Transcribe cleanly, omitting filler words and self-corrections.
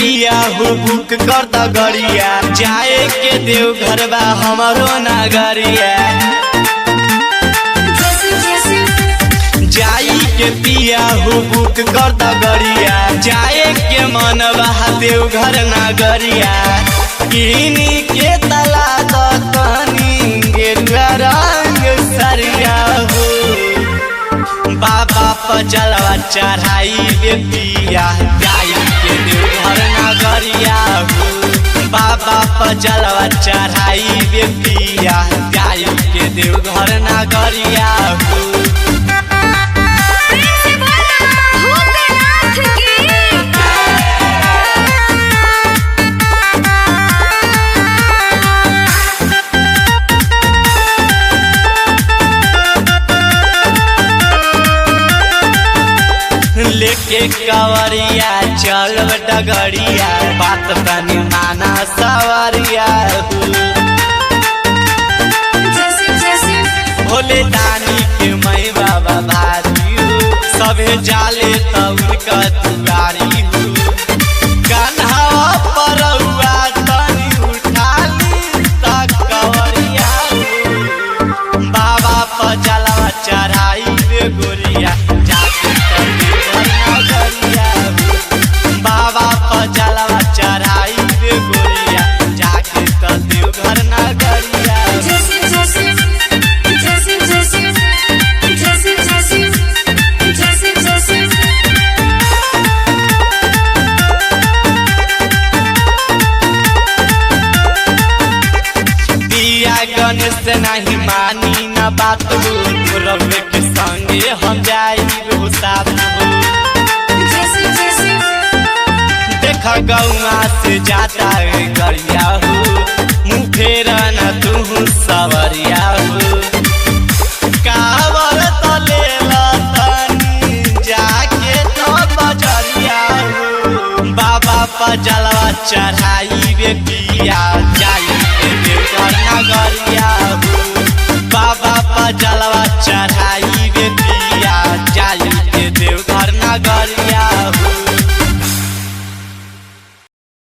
पिया हो बुक कर द गरिया जाए के देव घर बा हमारो नागरिया जाई के पिया हो बुक कर द गरिया जाए के मन बा देव घर नागरिया किनी के तला दतनी गेरुआ रंग सरिया हो बाबा पर जलवा चढ़ाई रे पिया जाई के देव घर नागरिया हो बाबा पर जलवा चढ़ाई रे पिया जाई के देव घर नागरिया हो लेके कवरिया चल डगरिया बात तनी माना सवरिया भोले दानी के मई बाबा भारी हो सभे जाले तब का तुगारी हो कान्हा पर तनी उठाली तक कवरिया हो बाबा पर जलवा चढ़ाई रे गोरिया बाबा पर जलवा चढ़ाई रे गोरिया जाके तो देव घर नागरिया दिया गणेश से नहीं मानी न बात हो रवे के संगे हम जाई हो साथ हो देखा गौआ से जाता है गरिया हो मुँह फेरा न तू सवरिया हो कावर तले लतनी जाके तो बजरिया हो बाबा पर जलवा चढ़